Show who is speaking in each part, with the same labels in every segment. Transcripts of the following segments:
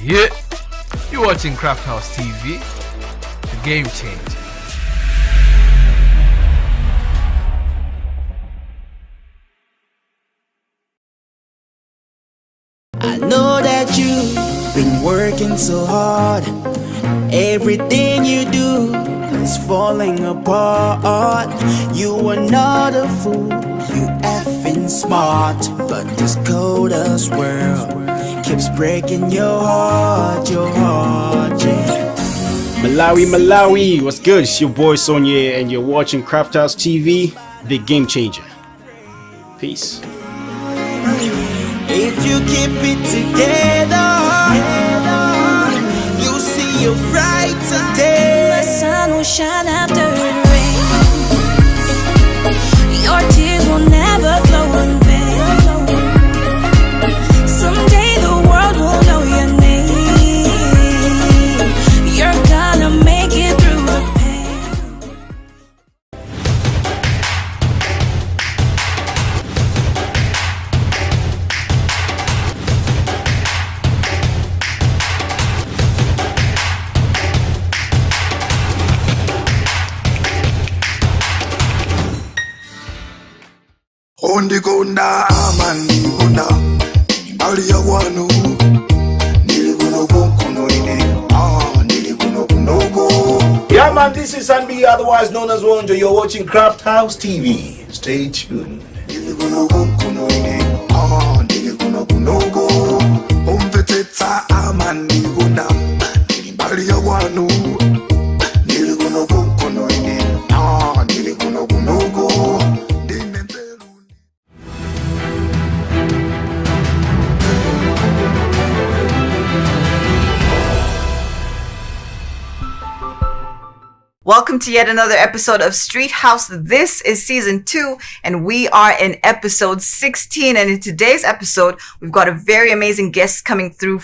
Speaker 1: Yeah, you're watching Crafthouse TV, the game changer.
Speaker 2: I know that you've been working so hard. Everything you do is falling apart. You are not a fool, you effing smart. But this coldest world keeps breaking your heart, yeah.
Speaker 3: Malawi, what's good? It's your boy Sonia and you're watching Crafthouse TV, the game changer. Peace.
Speaker 2: If you keep it together, you'll see your bright today.
Speaker 4: The sun will shine after it rains. Your tears will never flow in vain. Someday the world will know your name. You're gonna make it through the pain.
Speaker 5: Ondigonda amandigonda Alia wanu Niliguno kuno ine Niliguno kunogo.
Speaker 6: Yeah man, this is Sanbi, otherwise known as Wonjo. You're watching Crafthouse TV. Stay tuned.
Speaker 5: Niliguno kuno ine Niliguno kunogo. Umpeteta amandigonda Alia wanu Niliguno kuno ine Niliguno kunogo.
Speaker 7: Welcome to yet another episode of Streethouse. This is season 2 and we are in episode 16. And in today's episode, we've got a very amazing guest coming through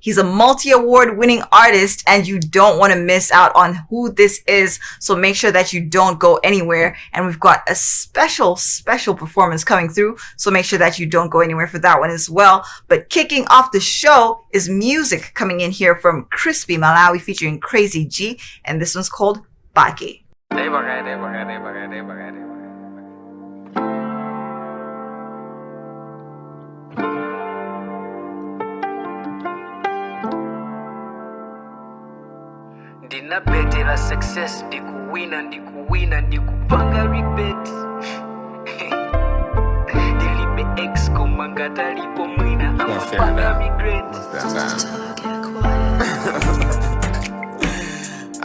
Speaker 7: he's a multi-award winning artist and you don't want to miss out on who this is. So make sure that you don't go anywhere. And we've got a special performance coming through. So make sure that you don't go anywhere for that one as well. But kicking off the show is music coming in here from Crispy Malawi featuring Crazy G. And this one's called Baki.
Speaker 8: Dina bete la success, ndikuwina, ndikupanga repeat. Dilipe ex komangata lipo mwina, amapanga regret.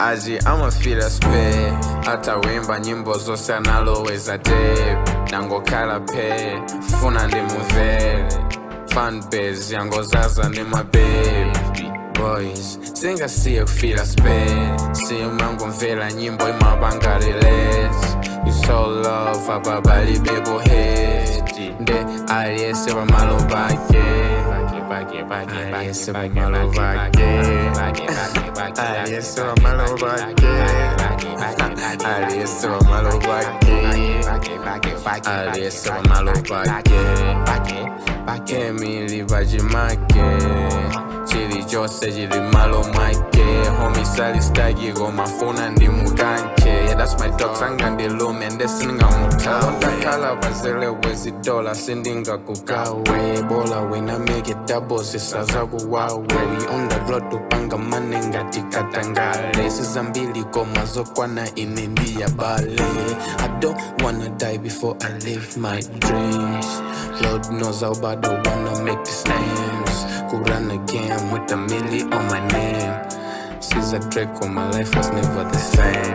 Speaker 9: Aji I'ma feel a spare. Hata wimba nyimbo zose analoweza tape. Nangokala pe, funa ndi muvele. Fanbase yango zaza ndi my baby boys. Singa siya feel a spare. Siya mango mvela nyimbo imabanga release. You so love ababali bebo hedi. Nde aliese wa malo bake. Aliese wa malo bake. Aliese wa malo bake. Aliese wa malo bake. Aliese wa malo bake. Kemili bajimake. Chili Jose jili malo maike. Homie sali stagi go mafuna ndi muganke. Yeah, that's my dog sanga ndi lume ende sininga muta. Kala bazele wezi dola sindinga kukawe. Bola when I make it double sisa zagu wawe. We on the road to panga manenga tikatangale. Sizambili koma zokwana inindia bale. I don't wanna die before I live my dreams. Lord knows how bad I wanna make these names. Could run again with a milli on my name. Since I Draco, my life was never the same.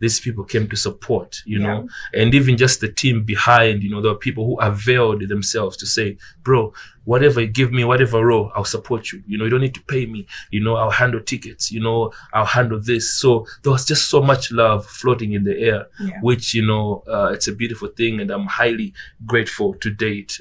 Speaker 10: these people came to support, you know, and even just the team behind, you know, there are people who availed themselves to say, bro, whatever you give me, whatever role, I'll support you. You know, you don't need to pay me. You know, I'll handle tickets. You know, I'll handle this. So there was just so much love floating in the air, which, you know, it's a beautiful thing. And I'm highly grateful to date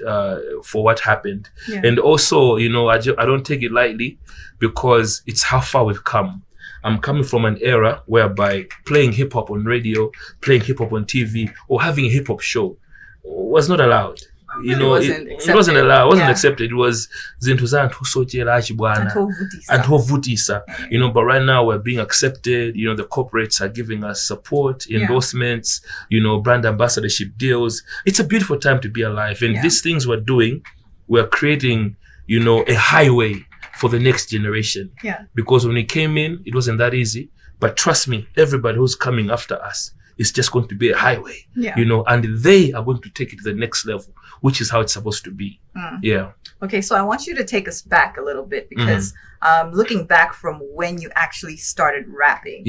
Speaker 10: for what happened. And also, you know, I don't take it lightly because it's how far we've come. I'm coming from an era whereby playing hip hop on radio, playing hip hop on TV, or having a hip hop show was not allowed. You know, it wasn't allowed, it wasn't accepted. It was you know, but right now we're being accepted. You know, the corporates are giving us support, endorsements, you know, brand ambassadorship deals. It's a beautiful time to be alive. And these things we're doing, we're creating, you know, a highway for the next generation. Because when we came in, it wasn't that easy. But trust me, everybody who's coming after us, it's just going to be a highway, you know, and they are going to take it to the next level, which is how it's supposed to be.
Speaker 7: Okay, so I want you to take us back a little bit because looking back from when you actually started rapping.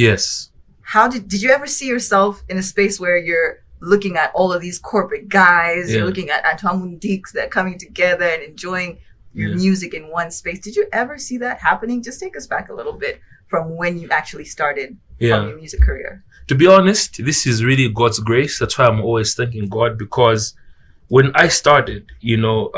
Speaker 7: How did you ever see yourself in a space where you're looking at all of these corporate guys, you're looking at Antoine Mundiks that are coming together and enjoying your music in one space? Did you ever see that happening? Just take us back a little bit from when you actually started from your music career.
Speaker 10: To be honest, this is really God's grace. That's why I'm always thanking God, because when I started, you know,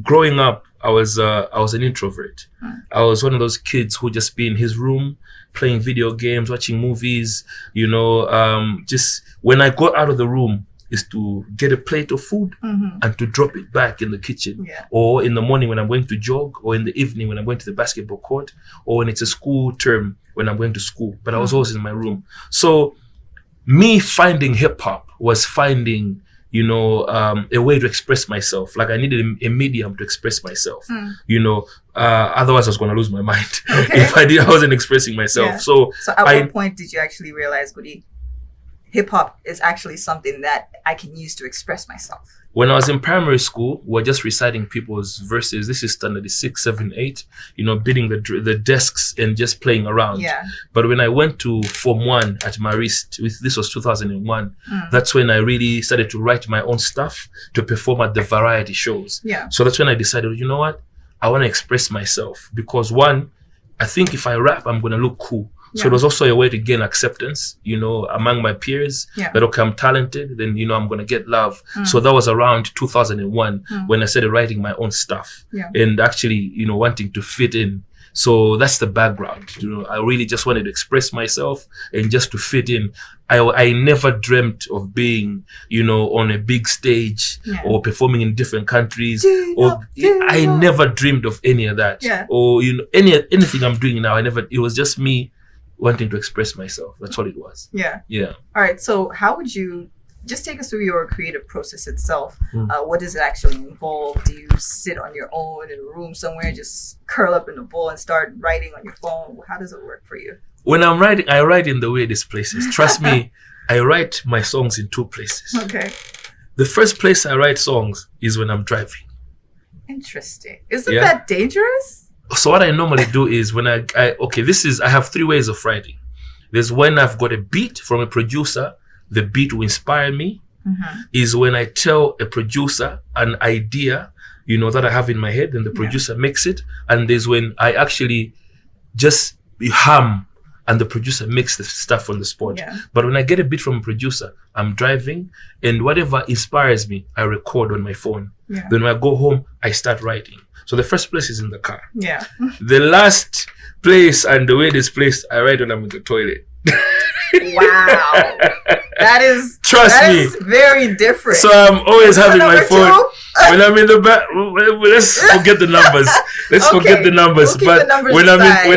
Speaker 10: growing up, I was an introvert. I was one of those kids who just be in his room, playing video games, watching movies, you know, just when I got out of the room is to get a plate of food and to drop it back in the kitchen, or in the morning when I'm going to jog, or in the evening when I'm going to the basketball court, or when it's a school term when I'm going to school. But I was always in my room. So me finding hip hop was finding, you know, a way to express myself. Like I needed a medium to express myself, you know, otherwise I was going to lose my mind if I wasn't expressing myself. So
Speaker 7: at what point did you actually realize, Goody, hip hop is actually something that I can use to express myself?
Speaker 10: When I was in primary school, we're just reciting people's verses. This is standard 6, 7, 8, you know, beating the desks and just playing around. But when I went to Form 1 at Marist, this was 2001, that's when I really started to write my own stuff to perform at the variety shows. So that's when I decided, you know what? I want to express myself because one, I think if I rap, I'm going to look cool. So it was also a way to gain acceptance, you know, among my peers that, okay, I'm talented, then, you know, I'm going to get love. So that was around 2001 when I started writing my own stuff and actually, you know, wanting to fit in. So that's the background. You know, I really just wanted to express myself and just to fit in. I never dreamt of being, you know, on a big stage or performing in different countries. I never dreamed of any of that. Or, you know, anything I'm doing now, it was just me wanting to express myself. That's all it was. All
Speaker 7: right. So how would you just take us through your creative process itself? What does it actually involve? Do you sit on your own in a room somewhere, just curl up in a ball and start writing on your phone? How does it work for you?
Speaker 10: When I'm writing, I write in the weirdest places. Trust me, I write my songs in 2 places. The first place I write songs is when I'm driving.
Speaker 7: Interesting. Isn't that dangerous?
Speaker 10: So what I normally do is when I have 3 ways of writing. There's when I've got a beat from a producer, the beat will inspire me. Is when I tell a producer an idea, you know, that I have in my head, and the producer makes it. And there's when I actually just hum and the producer makes the stuff on the spot. But when I get a beat from a producer, I'm driving, and whatever inspires me, I record on my phone. Then when I go home, I start writing. So the first place is in the car. The last place and the weirdest place I write when I'm in the toilet.
Speaker 7: Wow. That is very different.
Speaker 10: So I'm always having my phone. When I'm in the back, let's forget the numbers. Forget the numbers. But when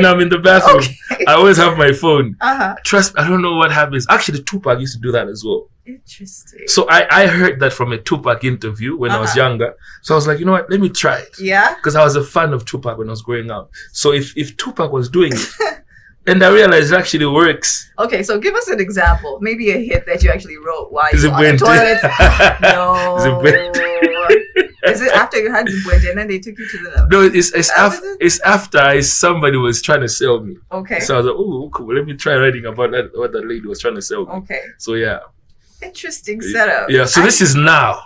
Speaker 10: I'm in the bathroom, I always have my phone. Trust, I don't know what happens. Actually, Tupac used to do that as well.
Speaker 7: Interesting.
Speaker 10: So I heard that from a Tupac interview when I was younger. So I was like, you know what? Let me try it. Because I was a fan of Tupac when I was growing up. So if Tupac was doing it, and I realized it actually works.
Speaker 7: Okay, so give us an example. Maybe a hit that you actually wrote while you were on the toilet. No. is it after you had Zimbabwe and then they took you to the?
Speaker 10: No, it's after somebody was trying to sell me.
Speaker 7: Okay.
Speaker 10: So I was like, oh, cool. Let me try writing about that. What that lady was trying to sell me.
Speaker 7: Okay.
Speaker 10: So yeah.
Speaker 7: Interesting setup.
Speaker 10: Yeah. So this is now,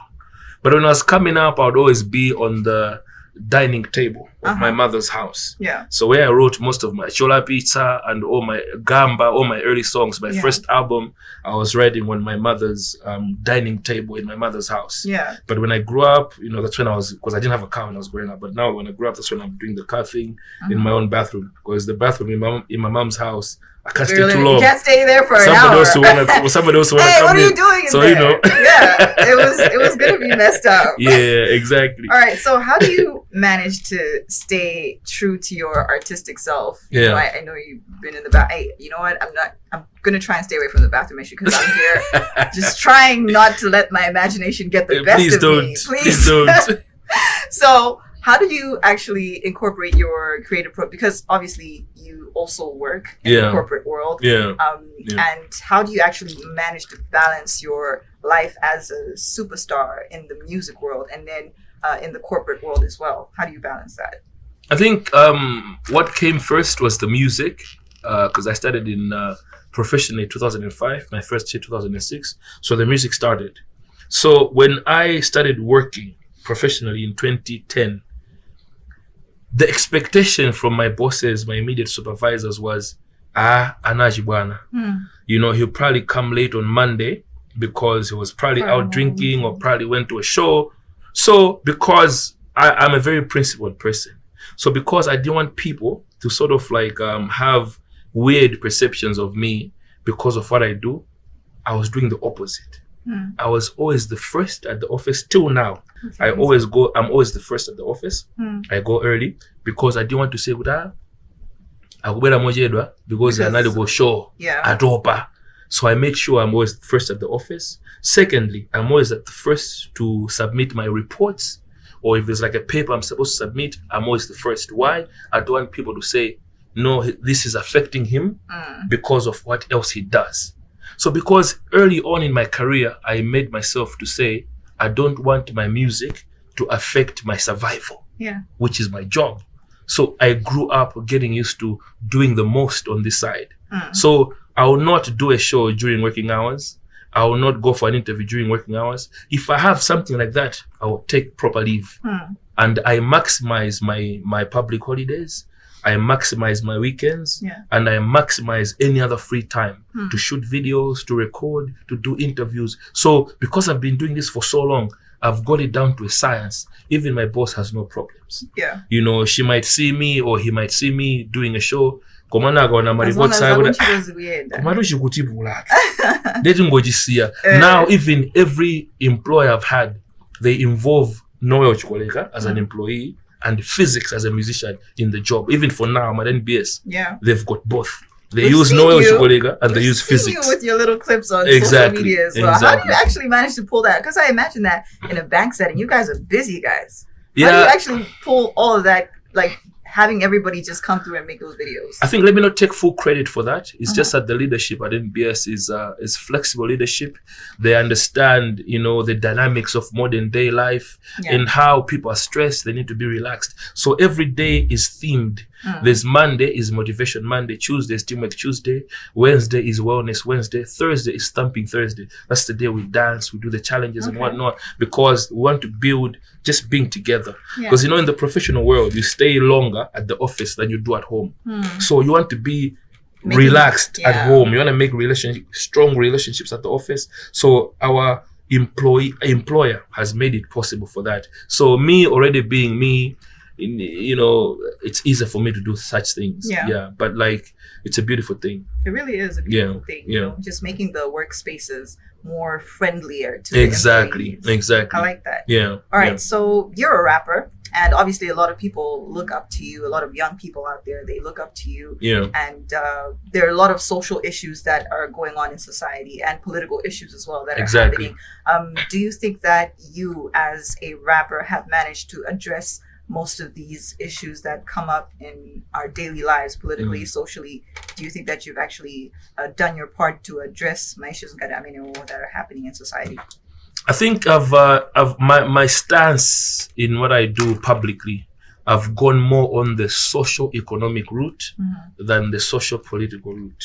Speaker 10: but when I was coming up, I would always be on the dining table of my mother's house.
Speaker 7: Yeah.
Speaker 10: So where I wrote most of my Chola Pizza and all my Gamba, all my early songs. My first album, I was writing on my mother's dining table in my mother's house.
Speaker 7: Yeah.
Speaker 10: But when I grew up, that's when because I didn't have a car when I was growing up. But now when I grew up, that's when I'm doing the car thing in my own bathroom. Because the bathroom in my mom's house, I can't stay too long.
Speaker 7: You can't stay there for an hour.
Speaker 10: Somebody else want to
Speaker 7: hey,
Speaker 10: come in.
Speaker 7: what are you doing in
Speaker 10: so,
Speaker 7: there? Yeah, it was gonna be messed up.
Speaker 10: Yeah, exactly.
Speaker 7: All right, so how do you manage to stay true to your artistic self?
Speaker 10: Yeah.
Speaker 7: I know you've been in the bath. Hey, you know what? I'm gonna try and stay away from the bathroom issue because I'm here just trying not to let my imagination get the best of me.
Speaker 10: Please don't.
Speaker 7: So how do you actually incorporate your creative because obviously you also work in the corporate world.
Speaker 10: Yeah.
Speaker 7: And how do you actually manage to balance your life as a superstar in the music world and then in the corporate world as well? How do you balance that?
Speaker 10: I think what came first was the music because I started in professionally 2005, my first year 2006. So the music started. So when I started working professionally in 2010, the expectation from my bosses, my immediate supervisors was, Anaji Bwana. He'll probably come late on Monday because he was probably out drinking or probably went to a show. So because I'm a very principled person. So because I didn't want people to sort of have weird perceptions of me because of what I do, I was doing the opposite. I was always the first at the office till now. I'm always the first at the office. I go early because I didn't want to say because I go show adopa. So I make sure I'm always first at the office. Secondly, I'm always at the first to submit my reports, or if there's like a paper I'm supposed to submit, I'm always the first. Why? I don't want people to say, no, this is affecting him because of what else he does. So because early on in my career, I made myself to say, I don't want my music to affect my survival, which is my job. So I grew up getting used to doing the most on this side. So I will not do a show during working hours. I will not go for an interview during working hours. If I have something like that, I will take proper leave. And I maximize my public holidays. I maximize my weekends and I maximize any other free time to shoot videos, to record, to do interviews. So because I've been doing this for so long, I've got it down to a science. Even my boss has no problems.
Speaker 7: Yeah.
Speaker 10: She might see me or he might see me doing a show. Now, even every employer I've had, they involve Noel Chukwuemeka as an employee and Phyzix as a musician in the job. Even for now, I'm at NBS.
Speaker 7: Yeah.
Speaker 10: They've got both. They use Noel Chukwuemeka and they use Phyzix.
Speaker 7: You with your little clips on social media as well. How do you actually manage to pull that? Because I imagine that in a bank setting, you guys are busy guys. How do you actually pull all of that, having everybody just come through and make those videos?
Speaker 10: I think let me not take full credit for that. It's just that the leadership at NBS is flexible leadership. They understand, the dynamics of modern day life and how people are stressed. They need to be relaxed. So every day is themed. There's Monday is Motivation Monday, Tuesday is Teamwork Tuesday, Wednesday is Wellness Wednesday, Thursday is Thumping Thursday. That's the day we dance, we do the challenges and whatnot, because we want to build just being together. Because in the professional world, you stay longer at the office than you do at home. So you want to be relaxed at home. You want to make strong relationships at the office. So our employer has made it possible for that. So me already being me, it's easier for me to do such things. But it's a beautiful thing.
Speaker 7: It really is a beautiful thing. Just making the workspaces more friendlier to the employees.
Speaker 10: Exactly.
Speaker 7: I like that.
Speaker 10: All
Speaker 7: right. So you're a rapper, and obviously a lot of people look up to you. A lot of young people out there, they look up to you. And there are a lot of social issues that are going on in society and political issues as well that are happening. Do you think that you as a rapper have managed to address most of these issues that come up in our daily lives, politically, socially? Do you think that you've actually done your part to address my issues that are happening in society?
Speaker 10: I think I've my stance in what I do publicly, I've gone more on the socio-economic route than the socio-political route.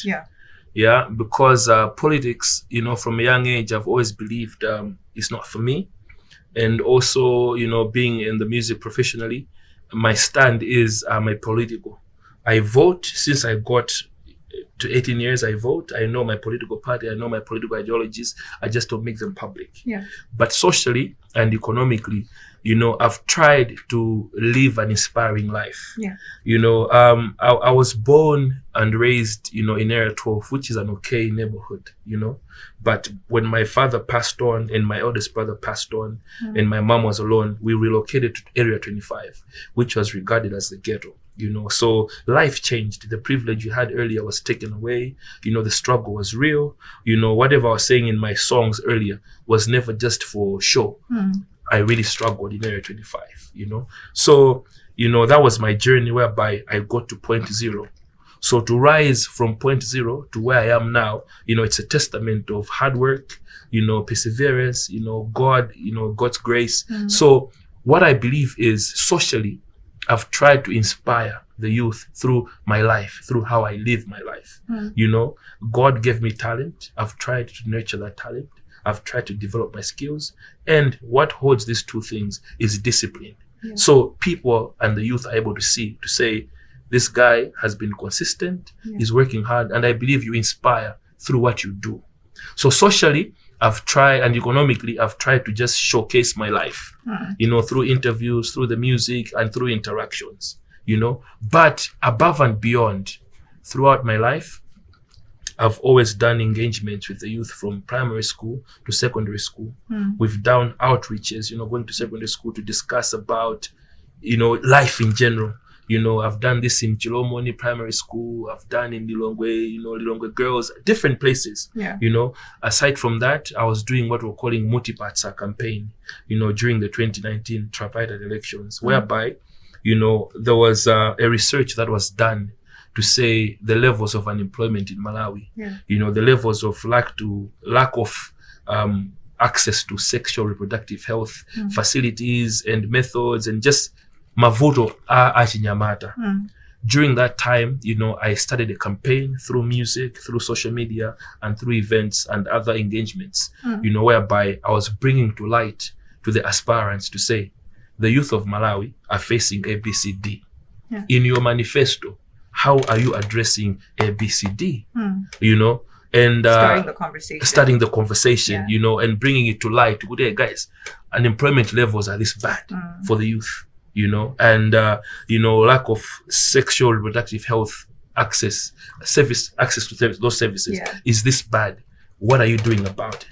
Speaker 10: Yeah, because politics, from a young age, I've always believed it's not for me. And also, being in the music professionally, my stand is I'm a political. I vote since I got to 18 years. I vote. I know my political party. I know my political ideologies. I just don't make them public. But socially and economically, I've tried to live an inspiring life. I was born and raised, in Area 12, which is an okay neighborhood, But when my father passed on and my eldest brother passed on and my mom was alone, we relocated to Area 25, which was regarded as the ghetto. So life changed. The privilege you had earlier was taken away. The struggle was real. Whatever I was saying in my songs earlier was never just for show. I really struggled in Area 25, So, that was my journey whereby I got to point zero. So to rise from point zero to where I am now, it's a testament of hard work, perseverance, God's grace. So what I believe is socially, I've tried to inspire the youth through my life, through how I live my life. God gave me talent. I've tried to nurture that talent. I've tried to develop my skills. And what holds these two things is discipline. So people and the youth are able to say, this guy has been consistent, he's working hard, and I believe you inspire through what you do. So socially, I've tried, and economically, I've tried to just showcase my life, through interviews, through the music, and through interactions, But above and beyond, throughout my life, I've always done engagements with the youth from primary school to secondary school. We've done outreaches, going to secondary school to discuss about, life in general. I've done this in Chilomoni Primary School. I've done in Lilongwe, Lilongwe Girls, different places. Aside from that, I was doing what we're calling Multipatsa campaign, during the 2019 tripartite elections, whereby, there was a research that was done to say the levels of unemployment in Malawi, the levels of lack of access to sexual reproductive health facilities and methods, and just mavuto achinyamata. During that time, I started a campaign through music, through social media, and through events and other engagements, whereby I was bringing to light to the aspirants to say, the youth of Malawi are facing ABCD. In your manifesto, how are you addressing ABCD? And starting the conversation, and bringing it to light. Good day, guys, unemployment levels are this bad for the youth, and lack of sexual reproductive health access to those services is this bad. What are you doing about it?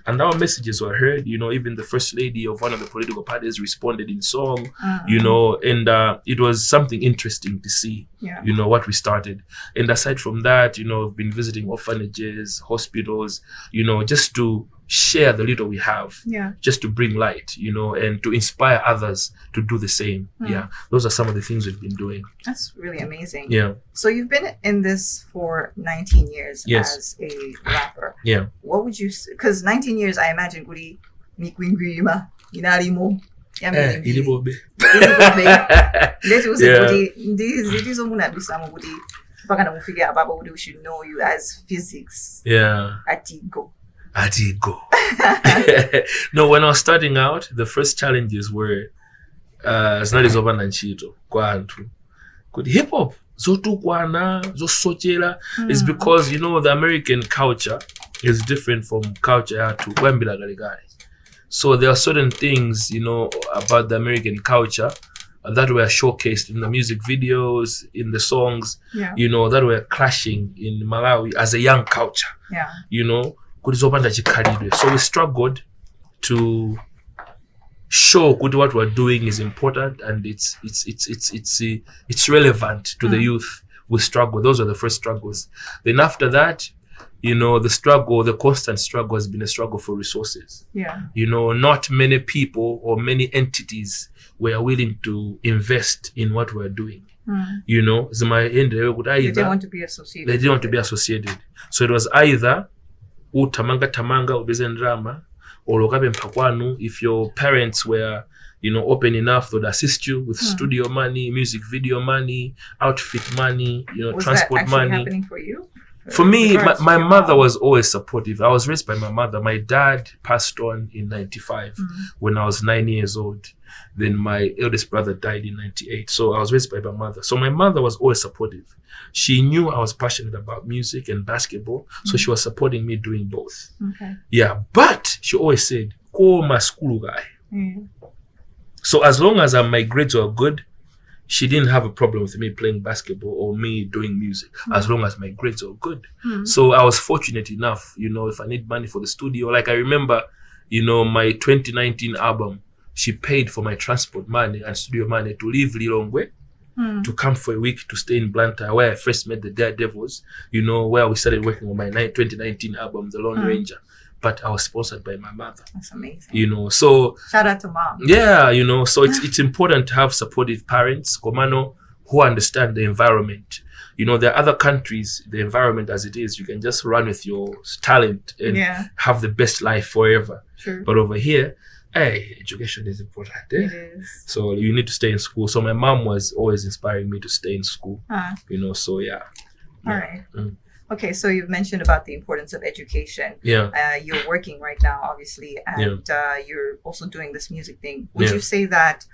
Speaker 10: And our messages were heard. Even the first lady of one of the political parties responded in song. And it was something interesting to see. What we started. And aside from that, I've been visiting orphanages, hospitals. Just to share the little we have. Just to bring light. And to inspire others to do the same. Those are some of the things we've been doing.
Speaker 7: That's really amazing.
Speaker 10: So
Speaker 7: you've been in this for 19 years as a rapper. What would you say? Because 19 years, I imagine, Guri, Mikwingwima, Inarimo,
Speaker 10: Ilibobe.
Speaker 7: Let us say, this is Omuna Bisamo Gudi. Bakana Mufigure Ababa, we should know you as Phyzix. Atigo.
Speaker 10: No, when I was starting out, the first challenges were Znalizoba Nanchito, Kwantu. Could hip hop, Zotu Kwana, Zosochela, is because, the American culture is different from culture to Wembila Galigari. So there are certain things, about the American culture that were showcased in the music videos, in the songs, that were clashing in Malawi as a young culture. So we struggled to show what we're doing is important and it's relevant to the youth. We struggle. Those are the first struggles. Then after that, the constant struggle has been a struggle for resources. Not many people or many entities were willing to invest in what we're doing. They didn't want to be associated. So it was either utamanga ubeze ndrama, or lokabe mpakwanu, if your parents were, you know, open enough, they'd assist you with studio money, music video money, outfit money, you know,
Speaker 7: Was
Speaker 10: transport
Speaker 7: that actually
Speaker 10: money.
Speaker 7: happening for you?
Speaker 10: For me,
Speaker 7: Regards to
Speaker 10: my
Speaker 7: your
Speaker 10: mother
Speaker 7: mom?
Speaker 10: was always supportive. I was raised by my mother. My dad passed on in 95 when I was 9 years old. Then my eldest brother died in 98. So I was raised by my mother. So my mother was always supportive. She knew I was passionate about music and basketball. So she was supporting me doing both.
Speaker 7: Okay.
Speaker 10: Yeah, but she always said, "Go my school guy."
Speaker 7: Mm.
Speaker 10: So as long as my grades were good, she didn't have a problem with me playing basketball or me doing music, as long as my grades were good. So I was fortunate enough, you know, if I need money for the studio, like I remember, you know, my 2019 album, she paid for my transport money and studio money to leave Lilongwe, to come for a week to stay in Blantyre, where I first met the Daredevils, you know, where we started working on my 2019 album, The Lone Ranger. But I was sponsored by my mother.
Speaker 7: That's amazing.
Speaker 10: You know, so
Speaker 7: Shout out to mom.
Speaker 10: yeah, you know, so it's important to have supportive parents, Komano, who understand the environment. You know, there are other countries, the environment as it is, you can just run with your talent and have the best life forever.
Speaker 7: True.
Speaker 10: But over here, hey, education is important.
Speaker 7: It is.
Speaker 10: So you need to stay in school. So my mom was always inspiring me to stay in school. You know, so yeah.
Speaker 7: All right. Okay, so you've mentioned about the importance of education.
Speaker 10: Yeah.
Speaker 7: You're working right now, obviously, and you're also doing this music thing. Would you say that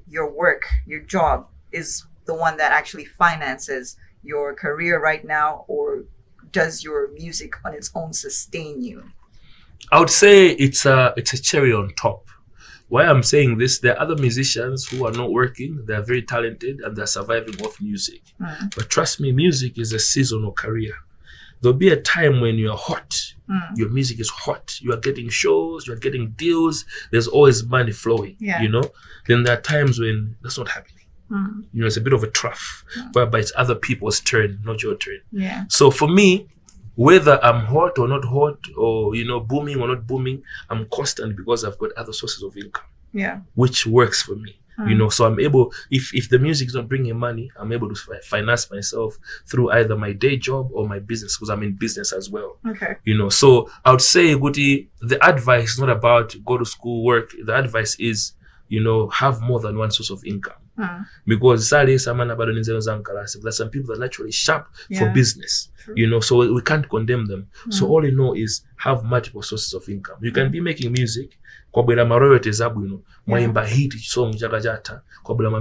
Speaker 7: your work, your job, is the one that actually finances your career right now, or does your music on its own sustain you?
Speaker 10: I would say it's a cherry on top. Why I'm saying this, there are other musicians who are not working, they're very talented and they're surviving off music. But trust me, music is a seasonal career. There'll be a time when you're hot, your music is hot, you are getting shows, you're getting deals, there's always money flowing, you know? Then there are times when that's not happening. You know, it's a bit of a trough, whereby it's other people's turn, not your turn. So for me, whether I'm hot or not hot, or, you know, booming or not booming, I'm constant because I've got other sources of income, which works for me. You know, so I'm able, if the music is not bringing money, I'm able to finance myself through either my day job or my business, because I'm in business as well.
Speaker 7: Okay.
Speaker 10: You know, so I would say, Guti, the advice is not about go to school, work. The advice is, you know, have more than one source of income. Because there's some people that are naturally sharp for business. You know, so we can't condemn them. So all you know is have multiple sources of income. You can be making music, royalties, mwaimba hit song jagajata,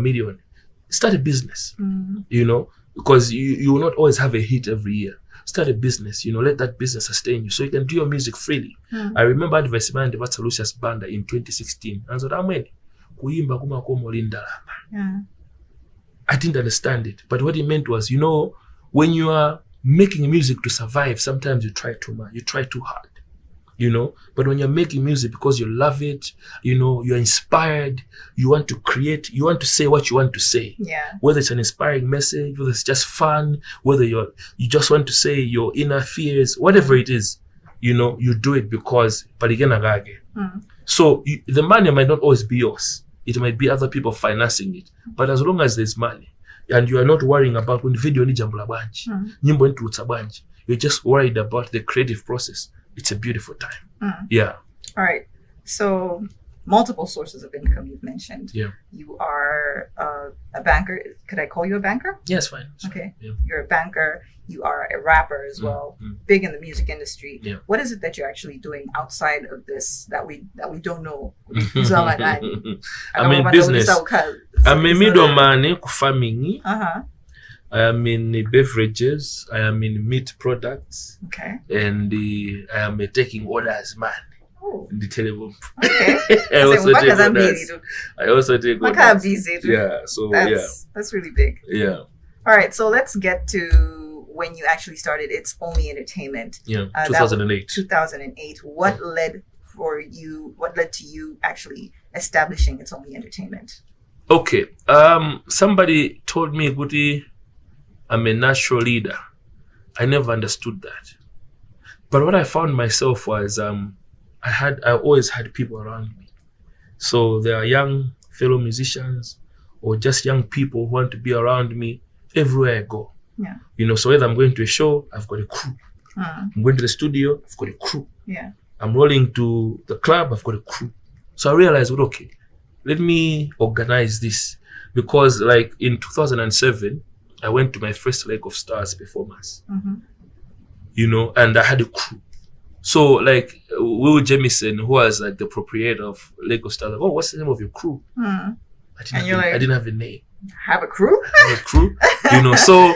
Speaker 10: million. Start a business, you know, because you will not always have a hit every year. Start a business, you know, let that business sustain you so you can do your music freely. I remember advertisement about Lucius Banda in 2016. And so I didn't understand it. But what he meant was, you know, when you are making music to survive, sometimes you try too much, you try too hard, you know. But when you're making music because you love it, you know, you're inspired, you want to create, you want to say what you want to say. Whether it's an inspiring message, whether it's just fun, whether you just want to say your inner fears, whatever it is, you know, you do it because so the money might not always be yours. It might be other people financing it. But as long as there's money and you are not worrying about when video ni jambula banji, nyimbo ntulutsa banji, you're just worried about the creative process, it's a beautiful time. Yeah.
Speaker 7: All right. So multiple sources of income you've mentioned. You are a banker. Could I call you a banker?
Speaker 10: Yes, fine.
Speaker 7: Okay. You're a banker. You are a rapper as well, big in the music industry. What is it that you're actually doing outside of this that we don't know?
Speaker 10: I'm in business. I'm a middleman for farming. I am in beverages. I am in meat products.
Speaker 7: Okay.
Speaker 10: And I am taking orders, man. In the telephone.
Speaker 7: Okay.
Speaker 10: I also take orders. Yeah. So
Speaker 7: that's really big.
Speaker 10: Yeah.
Speaker 7: All right. So let's get to when you actually started It's Only Entertainment.
Speaker 10: 2008.
Speaker 7: 2008. What led to you actually establishing It's Only Entertainment?
Speaker 10: Okay. Somebody told me, Guti, I'm a natural leader. I never understood that. But what I found myself was I always had people around me. So there are young fellow musicians or just young people who want to be around me everywhere I go. You know, so whether I'm going to a show, I've got a crew. I'm going to the studio, I've got a crew. I'm rolling to the club, I've got a crew. So I realized, well, okay, let me organize this. Because like in 2007, I went to my first Lake of Stars performance, you know, and I had a crew. So like Will Jamison, who was like the proprietor of Lake of Stars, like, oh, what's the name of your crew? I didn't have a name.
Speaker 7: Have a crew?
Speaker 10: Have a crew, you know. So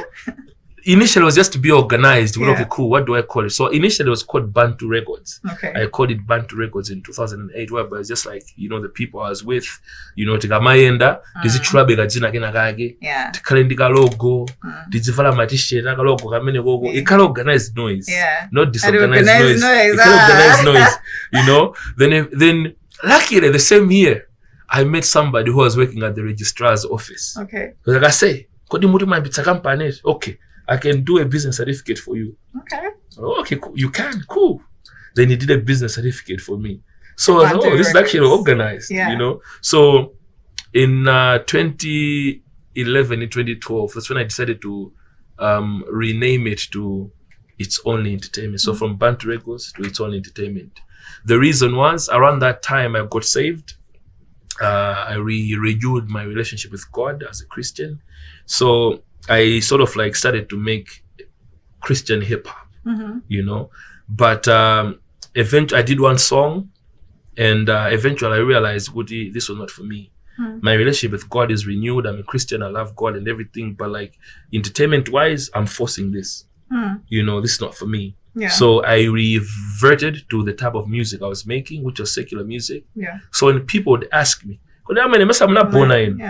Speaker 10: initially it was just to be organized. Well, okay, cool. What do I call it? So initially it was called Bantu Records.
Speaker 7: Okay.
Speaker 10: I called it Bantu Records in 2008, whereby it's just like, you know, the people I was with, you know, tigamayenda, tizichulabega jina kena kage, tikalendika logo, tizivala matishe na logo kamene gogo. It can organize noise, not disorganized noise. It can organize noise, you know. Then luckily the same year, I met somebody who was working at the registrar's office.
Speaker 7: Okay.
Speaker 10: Like I say, okay, I can do a business certificate for you.
Speaker 7: Okay.
Speaker 10: Oh, okay, cool. You can, cool. Then he did a business certificate for me. So I was like, oh, this is actually organized, you know. So in 2011 and 2012, that's when I decided to rename it to It's Only Entertainment. So from Bantu Records to It's Only Entertainment. The reason was around that time I got saved. I renewed my relationship with God as a Christian. So I sort of like started to make Christian hip hop, you know. But eventually I did one song, and eventually I realized, Woody, this was not for me. My relationship with God is renewed. I'm a Christian. I love God and everything. But like entertainment wise, I'm forcing this. You know, this is not for me. So I reverted to the type of music I was making, which was secular music. So when people would ask me, I'm not born in.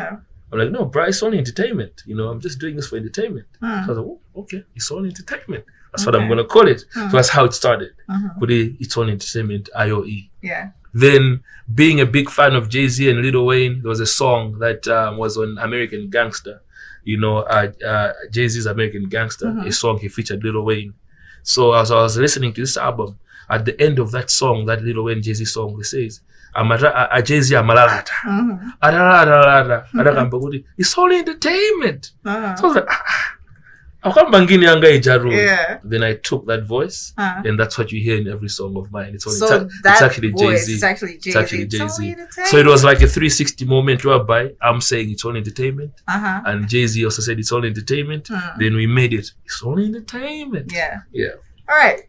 Speaker 10: I'm like, no, bro, it's only entertainment. You know, I'm just doing this for entertainment. So I was like, oh, okay, it's only entertainment. That's what I'm going to call it. So that's how it started. But it's only entertainment, IOE. Then being a big fan of Jay-Z and Lil Wayne, there was a song that was on American Gangster. You know, Jay-Z's American Gangster, a song he featured Lil Wayne. So as I was listening to this album, at the end of that song, that Lil Wayne Jay-Z song, it says, Jay-Z amalalata. It's only entertainment. So I was like, then I took that voice, and that's what you hear in every song of mine. It's actually Jay-Z. It's actually Jay-Z. So it was like a 360 moment whereby I'm saying it's only entertainment, and Jay-Z also said it's only entertainment. Then we made it. It's only entertainment. Yeah.
Speaker 7: All right.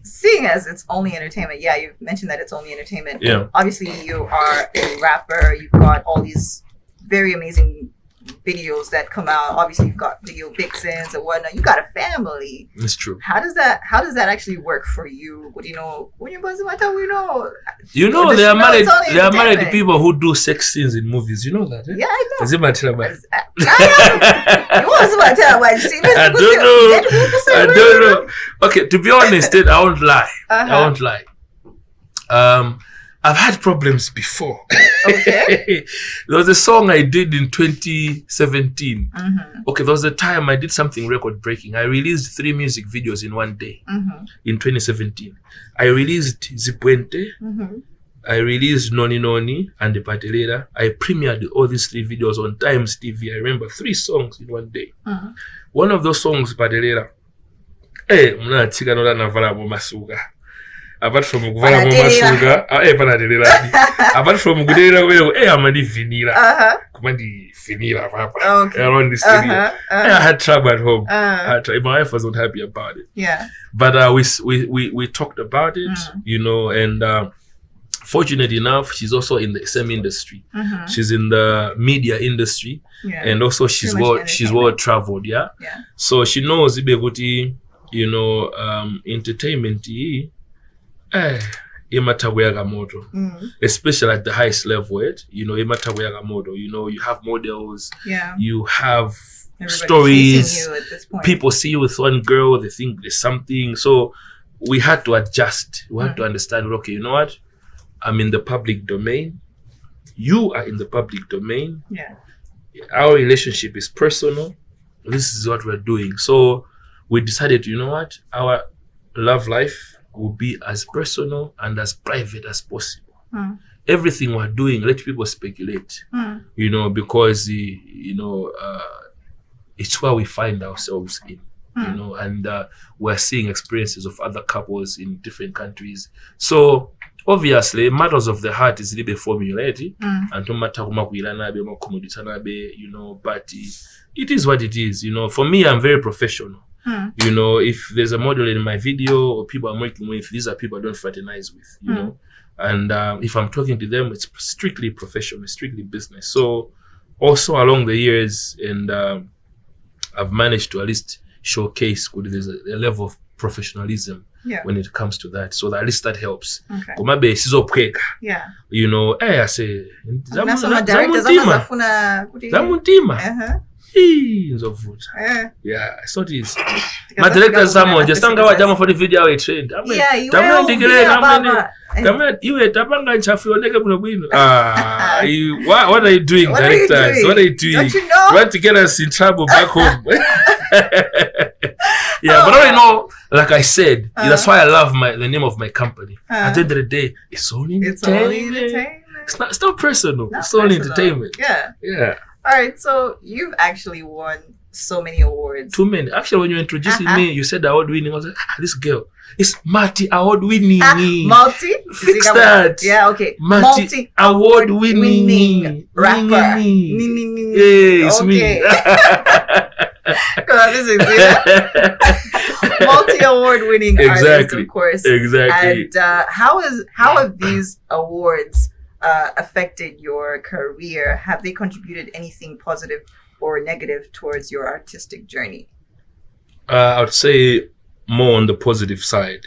Speaker 7: Seeing as it's only entertainment, you mentioned that it's only entertainment. Obviously, you are a rapper. You've got all these very amazing videos that come out. Obviously, you've got video vixens and whatnot. You got a family.
Speaker 10: It's true.
Speaker 7: How does that actually work for you? What do you know? When you're buzzing my tongue,
Speaker 10: you know they are married. They are married people who do sex scenes in movies. You know that? Eh?
Speaker 7: Yeah, I know.
Speaker 10: Is it my tell about? I don't know. Okay, to be honest, I won't lie. I won't lie. I've had problems before.
Speaker 7: Okay.
Speaker 10: There was a song I did in 2017. Okay, there was a time I did something record breaking. I released 3 music videos in one day in 2017. I released Zipuente, I released Noni Noni and the Patelera. I premiered all these 3 videos on Times TV. I remember 3 songs in one day. One of those songs, Patelera, apart from kuvala masuga apart from kudera wewe amadi vinila kumandi vinila papa around this area. I had trouble at home. My wife wasn't happy about it, but we talked about it, you know, and fortunately enough, she's also in the same industry. She's in the media industry, and also she's well traveled. So she knows ibeguti, you know, entertainment especially at the highest level, you know, you know, you have models, you have stories,
Speaker 7: you at this point.
Speaker 10: People see you with one girl, they think there's something. So we had to adjust. We had to understand, okay, you know what? I'm in the public domain. You are in the public domain. Our relationship is personal. This is what we're doing. So we decided, you know what? Our love life will be as personal and as private as possible. Everything we're doing, let people speculate, you know, because, you know, it's where we find ourselves in. you know, and we're seeing experiences of other couples in different countries. So obviously, matters of the heart is a little bit formulated, and no matter you know, but it is what it is, you know. For me, I'm very professional. You know, if there's a model in my video or people I'm working with, these are people I don't fraternize with, you know. And if I'm talking to them, it's strictly professional, strictly business. So also along the years, and I've managed to at least showcase there's a level of professionalism when it comes to that. So at least that helps. Okay.
Speaker 7: Yeah.
Speaker 10: You know, I say, yeah, so it is. My director someone just tanga wajama for the video we trained.
Speaker 7: Yeah, you
Speaker 10: what are you doing, directors? What are you doing?
Speaker 7: Don't you know?
Speaker 10: You want to get us in trouble back home. Yeah, but I know, like I said, that's why I love the name of my company. At the end of the day, it's only entertainment. It's not personal. It's only entertainment.
Speaker 7: Yeah.
Speaker 10: Yeah.
Speaker 7: All right, so you've actually won so many awards.
Speaker 10: Too many. Actually, when you introduced me, you said award winning. I was like, this girl is multi-award winning.
Speaker 7: Multi?
Speaker 10: Fix that.
Speaker 7: Yeah, okay.
Speaker 10: Multi-award winning
Speaker 7: rapper.
Speaker 10: Yeah, it's me.
Speaker 7: Multi-award winning artist, of course.
Speaker 10: Exactly.
Speaker 7: And how have these awards affected your career? Have they contributed anything positive or negative towards your artistic journey?
Speaker 10: I would say more on the positive side.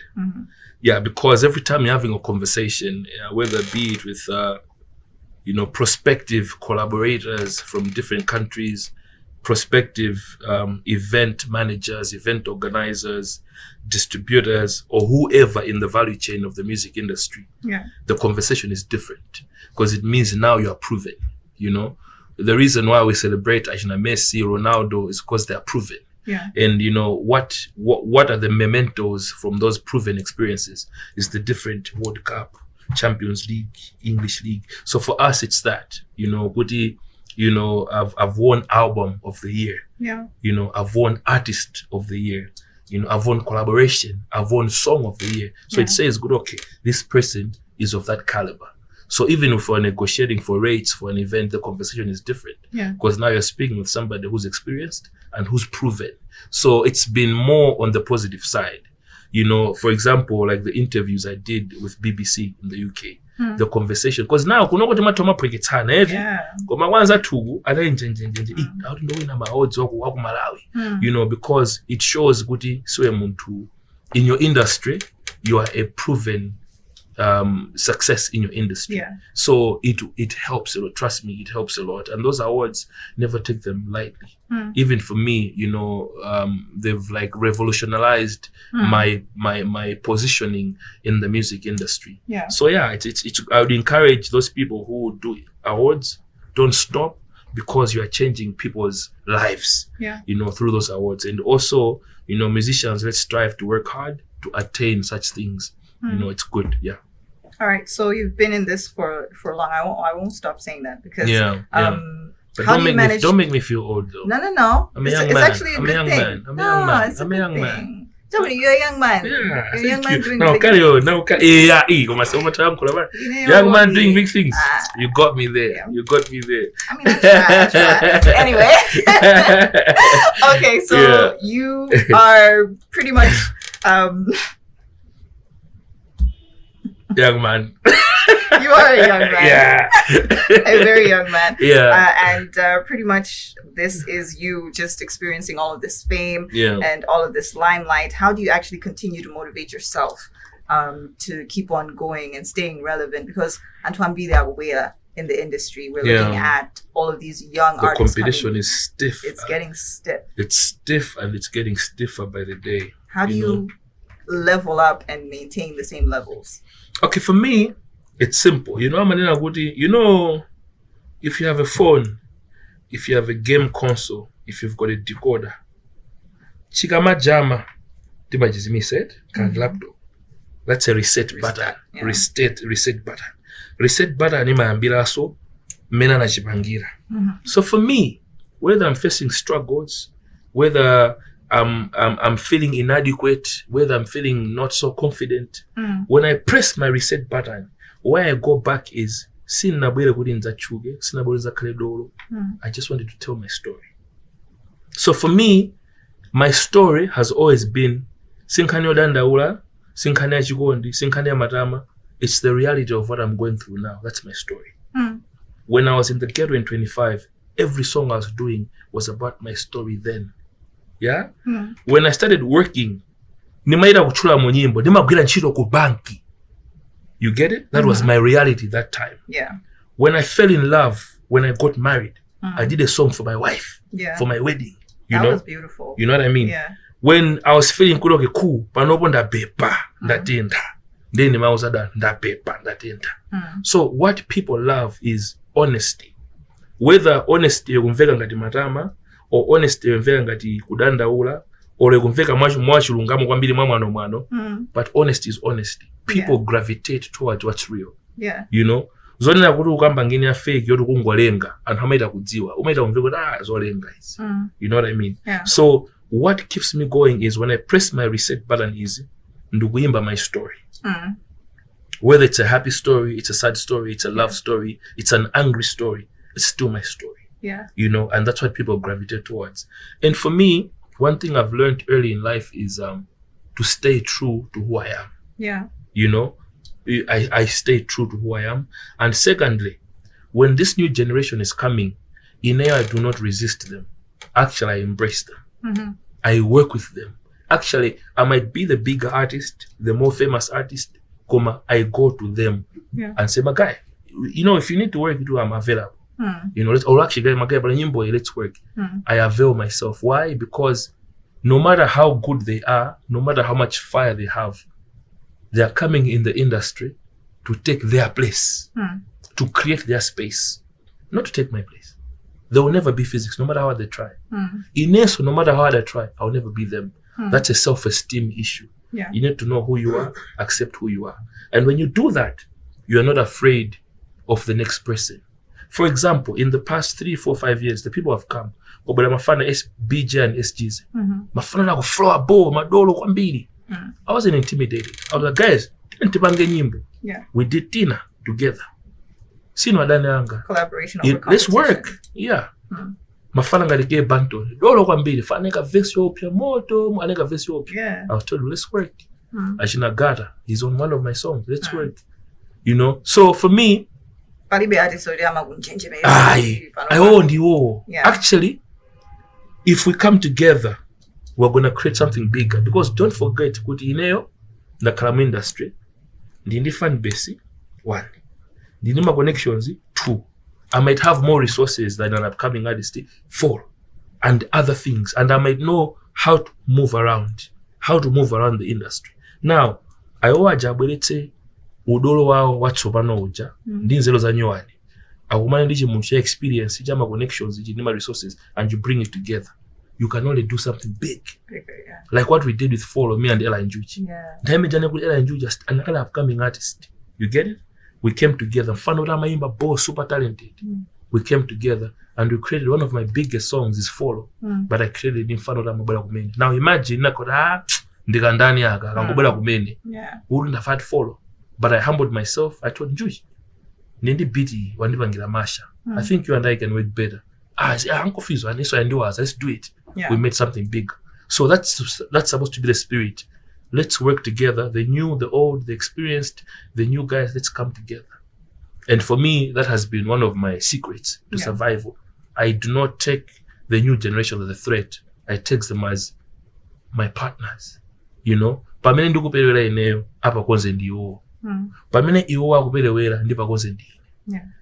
Speaker 10: Yeah, because every time you're having a conversation, whether be it with you know, prospective collaborators from different countries, prospective event managers, event organizers, distributors, or whoever in the value chain of the music industry, the conversation is different, because it means now you are proven. You know, the reason why we celebrate Argentina, Messi, Ronaldo is because they are proven. And you know what are the mementos from those proven experiences? Is the different World Cup, Champions League, English League. So for us, it's that, you know, Woody, you know, I've won album of the year. You know, I've won artist of the year. You know, I've won collaboration. I've won song of the year. So it says, good, okay, this person is of that caliber. So even if we're negotiating for rates for an event, the conversation is different. Because now you're speaking with somebody who's experienced and who's proven. So it's been more on the positive side. You know, for example, like the interviews I did with BBC in the UK. The conversation, because now kuno kuti matoma pweketsana koma kwanza tugu anainjenjenjenje how to know in my odds waku Malawi, you know, because it shows kuti siwe muntu in your industry, you are a proven success in your industry. So it helps a lot. Trust me, it helps a lot. And those awards, never take them lightly. Even for me, you know, they've like revolutionized my positioning in the music industry. So yeah, it's I would encourage those people who do awards, don't stop, because you are changing people's lives, you know, through those awards. And also, you know, musicians, let's strive to work hard to attain such things. You know, it's good. All
Speaker 7: right, so you've been in this for long. I won't stop saying that, because
Speaker 10: but don't make me feel old though.
Speaker 7: No.
Speaker 10: I'm a young man.
Speaker 7: Actually a good thing.
Speaker 10: I'm a young man.
Speaker 7: Tell me, you're a young man.
Speaker 10: Yeah,
Speaker 7: you're a young man doing
Speaker 10: big things. Young man doing big things. You got me there. You got me there.
Speaker 7: I mean, I try. Anyway. Okay, so you are pretty much
Speaker 10: young man.
Speaker 7: You are a young man. A very young man. And pretty much this is you just experiencing all of this fame and all of this limelight. How do you actually continue to motivate yourself to keep on going and staying relevant? Because Antoine B, in the industry, we're looking at all of these young artists.
Speaker 10: The competition is stiff.
Speaker 7: It's getting stiff.
Speaker 10: It's stiff, and it's getting stiffer by the day.
Speaker 7: How do you level up and maintain the same levels?
Speaker 10: Okay, for me, it's simple. You know, if you have a phone, if you have a game console, if you've got a decoder, chikama jama, tibajizimi said, laptop. That's a reset button. Reset button. Reset button ni maambila so mena na jipangira. So for me, whether I'm facing struggles, whether I'm feeling inadequate, whether I'm feeling not so confident, when I press my reset button, where I go back is I just wanted to tell my story. So for me, my story has always been sinkani odandaula, sinkani achikondi, sinkani matama. It's the reality of what I'm going through now. That's my story. When I was in the ghetto in 25, every song I was doing was about my story then. Yeah? When I started working, nimaida kuchula munyimbo, nimagwira ntchito ku banki. You get it? That was my reality that time.
Speaker 7: Yeah.
Speaker 10: When I fell in love, when I got married, I did a song for my wife, for my wedding. You know?
Speaker 7: Was beautiful.
Speaker 10: You know what I mean?
Speaker 7: Yeah.
Speaker 10: When I was feeling kudoke cool, panopo ndabepa, ndatenda. Then nimauza ndabepa, ndatenda. So what people love is honesty. Whether honesty yokumveka ngati matama, or honesty yokumveka ngati kudandaula, or yokumveka mwachilungamo kwambiri mwano, but honesty is honesty. People gravitate towards what's real.
Speaker 7: Yeah.
Speaker 10: You know? Zonena kuti ukamba ngini ya fake yotu kungolenga, anthu amaita kudziwa. Umaita kumveka zolenga izi. You know what I mean?
Speaker 7: Yeah.
Speaker 10: So what keeps me going is when I press my reset button is ndikuimba my story. Whether it's a happy story, it's a sad story, it's a love story, it's an angry story, it's still my story.
Speaker 7: Yeah.
Speaker 10: You know, and that's what people gravitate towards. And for me, one thing I've learned early in life is to stay true to who I am.
Speaker 7: Yeah.
Speaker 10: You know, I stay true to who I am. And secondly, when this new generation is coming, I do not resist them. Actually, I embrace them. I work with them. Actually, I might be the bigger artist, the more famous artist, I go to them and say, my guy, you know, if you need to work, I'm available. You know, let's work. I avail myself. Why? Because no matter how good they are, no matter how much fire they have, they are coming in the industry to take their place, to create their space, not to take my place. They will never be Phyzix, no matter how hard they try. Ineso, no matter how hard I try, I'll never be them. That's a self-esteem issue.
Speaker 7: Yeah.
Speaker 10: You need to know who you are, accept who you are. And when you do that, you are not afraid of the next person. For example, in the past 3, 4, 5 years, the people have come. Mafana BJ and SGs. Mafana na kufloa bo, madolo kwambiri. I wasn't intimidated. I was like, guys, we did dinner together.
Speaker 7: Collaboration over
Speaker 10: let's work. Yeah. Mafana ngalike banto. Dolo kwambiri. Faneka vesio pia moto. Aneka vesio pia.
Speaker 7: Yeah.
Speaker 10: I was told, let's work. Ashina Gata, he's on one of my songs. Let's work. You know? So for me, actually, if we come together, we're going to create something bigger. Because don't forget, kuti ineo, the Kalamu industry, the fan base, 1. The number connections, 2. I might have more resources than an upcoming artist, 4. And other things. And I might know how to move around the industry. Now, I owe job, let's say, udolo wao watsopano uja, ndi nzelo za nyuani. Akumane ndichi munche experience, jama connections, nima resources, and you bring it together. You can only do something big.
Speaker 7: Yeah.
Speaker 10: Like what we did with Follow Me and Ella Njuchi.
Speaker 7: Yeah.
Speaker 10: Time jane with Ella Njuchi, just another upcoming artist. You get it? We came together. Fanola Maimba, both super talented. We came together and we created one of my biggest songs is Follow. But I created in Fanola Mabala Kumene. Now imagine, Ndigandani aga, Kangobala Kumene.
Speaker 7: Yeah.
Speaker 10: Wouldn't have had Follow. But I humbled myself. I told Njuchi, Nindi biti wandibangira masha. I think you and I can work better. I said, Uncle Fizo, and so I do us. Let's do it.
Speaker 7: Yeah.
Speaker 10: We made something big. So that's supposed to be the spirit. Let's work together. The new, the old, the experienced, the new guys, let's come together. And for me, that has been one of my secrets to survival. I do not take the new generation as a threat. I take them as my partners. You know? Pamene ndikupelewera eneo, apa konze ndiwo. Pamene iwo akupelewera, ndipa konze ndi.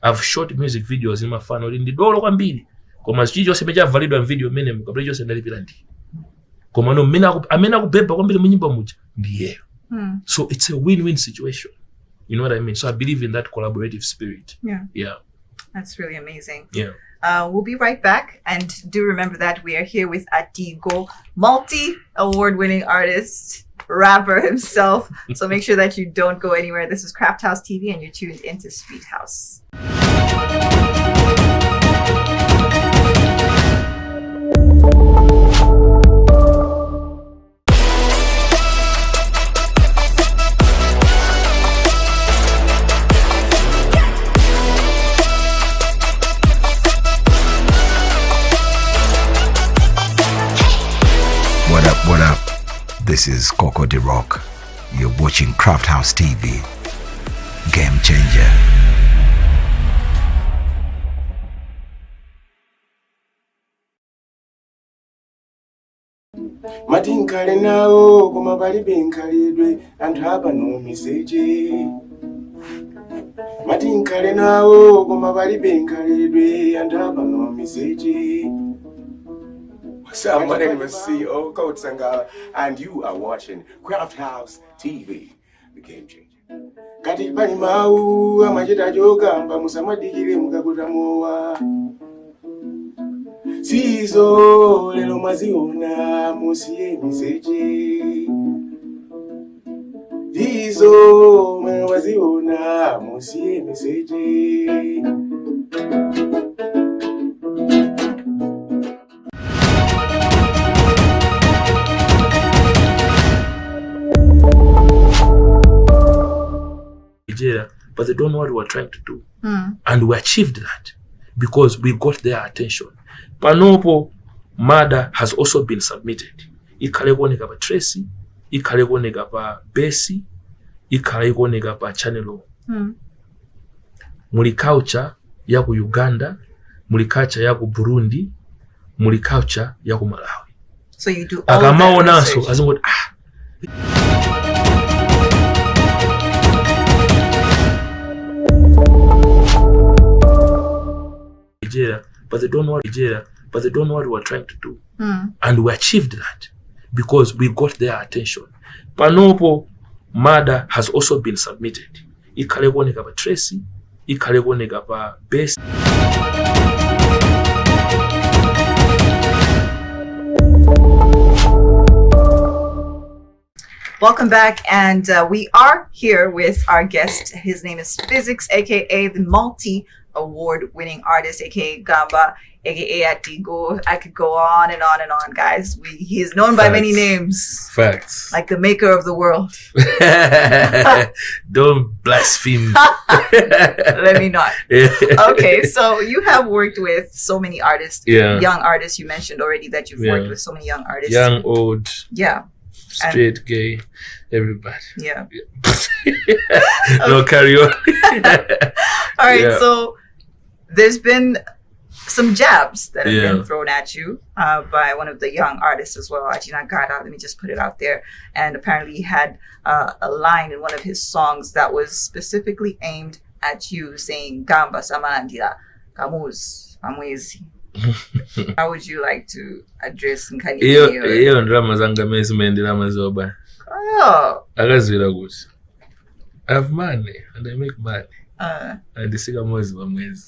Speaker 10: I've shot music videos in my fan, ndi dolo kwambiri. Koma chicho semeja validwa video mene mukabule chose ndalipira ndi. Koma no amena kubeba kwambiri munyimba muja ndiye. So it's a win-win situation. You know what I mean? So I believe in that collaborative spirit. Yeah.
Speaker 7: That's really amazing.
Speaker 10: Yeah.
Speaker 7: We'll be right back. And do remember that we are here with Atigo, multi-award-winning artist, rapper himself. So make sure that you don't go anywhere. This is Crafthouse TV and you're tuned into Streethouse.
Speaker 5: This is Coco the Rock. You're watching Crafthouse TV. Game changer.
Speaker 11: Matinkale nao kuma bali benkalidwe anthu no message. Matinkale nao kuma bali benkalidwe anthu no message. What's up, my name is CEO Coach Sangala, and you are watching Crafthouse TV, the game changer. Kati bali mau amachita jogamba musamadikire mukakuta mowa. Sizo lelo maziona musiye message. Sizo maziona musiye message.
Speaker 10: But they don't know what we were trying to do. And we achieved that because we got their attention. Panopo murder has also been submitted. Ikalego pa Tracy, ikalego pa Bessie, ikalego pa Channel. Muli culture ya ku Uganda, muli culture ya ku Burundi, muli culture ya ku Malawi.
Speaker 7: So you do all that research.
Speaker 10: As in but they don't know what we were trying to do. And we achieved that because we got their attention. Panopo murder has also been submitted. Ikalego pa Tracy, ikalego pa Bessie.
Speaker 7: Welcome back, and we are here with our guest. His name is Phyzix, aka the multi-award-winning artist, aka Gamba, aka Atigo. I could go on and on and on, guys. He is known by many names.
Speaker 10: Facts.
Speaker 7: Like the maker of the world.
Speaker 10: Don't blaspheme.
Speaker 7: Let me not. Okay, so you have worked with so many artists, young artists. You mentioned already that you've worked with so many young artists.
Speaker 10: Young, old.
Speaker 7: Yeah.
Speaker 10: Straight, gay, everybody.
Speaker 7: Yeah.
Speaker 10: No, carry on.
Speaker 7: All right, so there's been some jabs that have been thrown at you by one of the young artists as well, Ajina Gada. Let me just put it out there. And apparently he had a line in one of his songs that was specifically aimed at you, saying, Gamba Samanandira, Kamuz, Amwezi. How would you like to address Nkani?
Speaker 10: Iyo ndrama zanga mezi mendira mazoba.
Speaker 7: Oh.
Speaker 10: Agazira good. I have money and I make money. And the siga mwezi wa mwezi.